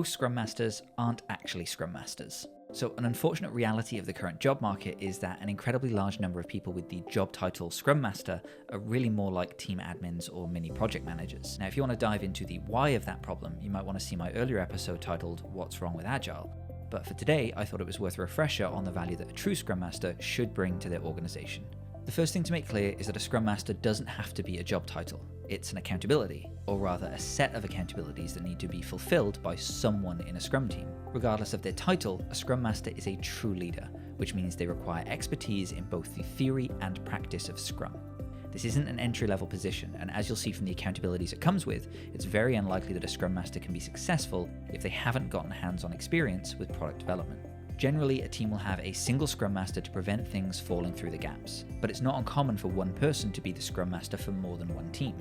most Scrum Masters aren't actually Scrum Masters. So an unfortunate reality of the current job market is that an incredibly large number of people with the job title Scrum Master are really more like team admins or mini project managers. Now, if you want to dive into the why of that problem, you might want to see my earlier episode titled What's Wrong with Agile. But for today, I thought it was worth a refresher on the value that a true Scrum Master should bring to their organization. The first thing to make clear is that a Scrum Master doesn't have to be a job title. It's an accountability, or rather a set of accountabilities that need to be fulfilled by someone in a Scrum team. Regardless of their title, a Scrum Master is a true leader, which means they require expertise in both the theory and practice of Scrum. This isn't an entry-level position, and as you'll see from the accountabilities it comes with, it's very unlikely that a Scrum Master can be successful if they haven't gotten hands-on experience with product development. Generally, a team will have a single Scrum Master to prevent things falling through the gaps, but it's not uncommon for one person to be the Scrum Master for more than one team.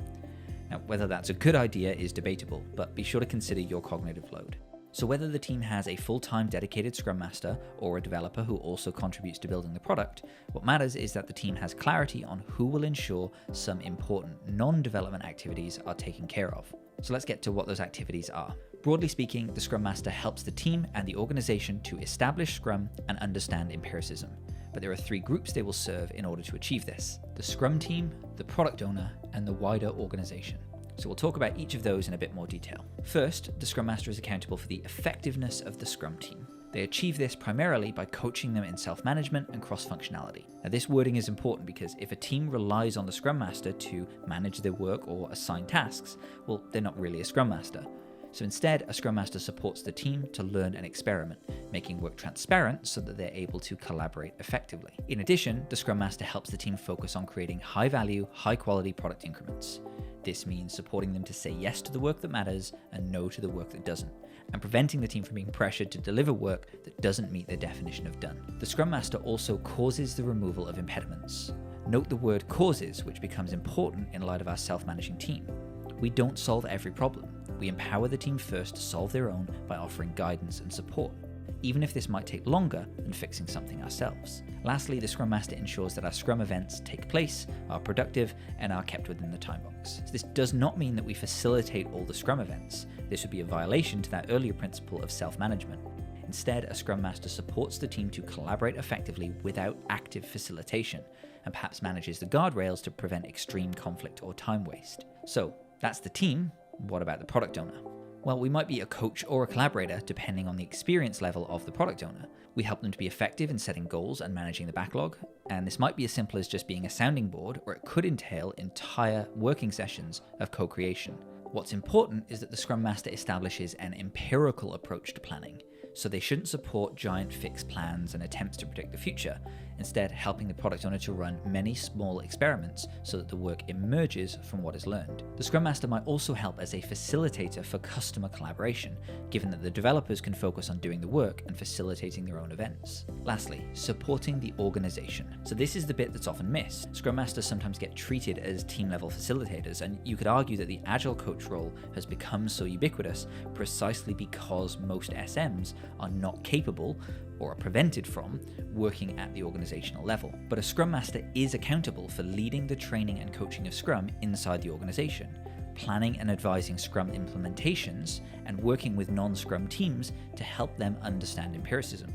Now, whether that's a good idea is debatable, but be sure to consider your cognitive load. So whether the team has a full-time dedicated Scrum Master or a developer who also contributes to building the product, what matters is that the team has clarity on who will ensure some important non-development activities are taken care of. So let's get to what those activities are. Broadly speaking, the Scrum Master helps the team and the organization to establish Scrum and understand empiricism. But there are three groups they will serve in order to achieve this: the Scrum team, the product owner, and the wider organization. So we'll talk about each of those in a bit more detail. First, the Scrum Master is accountable for the effectiveness of the Scrum team. They achieve this primarily by coaching them in self-management and cross-functionality. Now, this wording is important because if a team relies on the Scrum Master to manage their work or assign tasks, well, they're not really a Scrum Master. So instead, a Scrum Master supports the team to learn and experiment, making work transparent so that they're able to collaborate effectively. In addition, the Scrum Master helps the team focus on creating high-value, high-quality product increments. This means supporting them to say yes to the work that matters and no to the work that doesn't, and preventing the team from being pressured to deliver work that doesn't meet their definition of done. The Scrum Master also causes the removal of impediments. Note the word causes, which becomes important in light of our self-managing team. We don't solve every problem. We empower the team first to solve their own by offering guidance and support, even if this might take longer than fixing something ourselves. Lastly, the Scrum Master ensures that our Scrum events take place, are productive, and are kept within the time box. So this does not mean that we facilitate all the Scrum events. This would be a violation to that earlier principle of self-management. Instead, a Scrum Master supports the team to collaborate effectively without active facilitation, and perhaps manages the guardrails to prevent extreme conflict or time waste. So, that's the team. What about the product owner? Well, we might be a coach or a collaborator depending on the experience level of the product owner. We help them to be effective in setting goals and managing the backlog, and this might be as simple as just being a sounding board, or it could entail entire working sessions of co-creation. What's important is that the Scrum Master establishes an empirical approach to planning, so they shouldn't support giant fixed plans and attempts to predict the future, instead helping the product owner to run many small experiments so that the work emerges from what is learned. The Scrum Master might also help as a facilitator for customer collaboration, given that the developers can focus on doing the work and facilitating their own events. Lastly, supporting the organization. So this is the bit that's often missed. Scrum Masters sometimes get treated as team-level facilitators, and you could argue that the Agile coach role has become so ubiquitous precisely because most SMs are not capable or are prevented from working at the organizational level. But a Scrum Master is accountable for leading the training and coaching of Scrum inside the organization, planning and advising Scrum implementations, and working with non-Scrum teams to help them understand empiricism.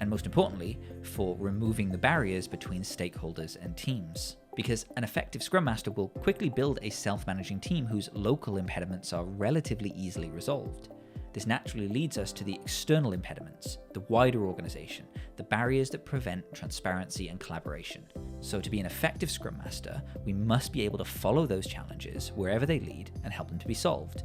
And most importantly, for removing the barriers between stakeholders and teams. Because an effective Scrum Master will quickly build a self-managing team whose local impediments are relatively easily resolved. This naturally leads us to the external impediments, the wider organization, the barriers that prevent transparency and collaboration. So to be an effective Scrum Master, we must be able to follow those challenges wherever they lead and help them to be solved.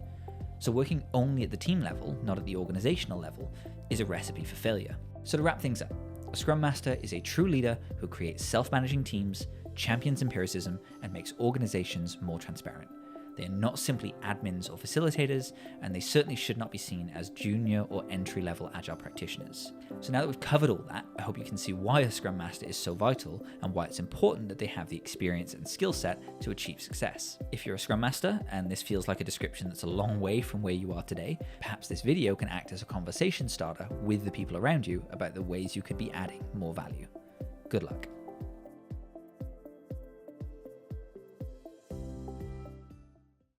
So working only at the team level, not at the organizational level, is a recipe for failure. So to wrap things up, a Scrum Master is a true leader who creates self-managing teams, champions empiricism, and makes organizations more transparent. They are not simply admins or facilitators, and they certainly should not be seen as junior or entry-level Agile practitioners. So now that we've covered all that, I hope you can see why a Scrum Master is so vital and why it's important that they have the experience and skill set to achieve success. If you're a Scrum Master and this feels like a description that's a long way from where you are today, perhaps this video can act as a conversation starter with the people around you about the ways you could be adding more value. Good luck.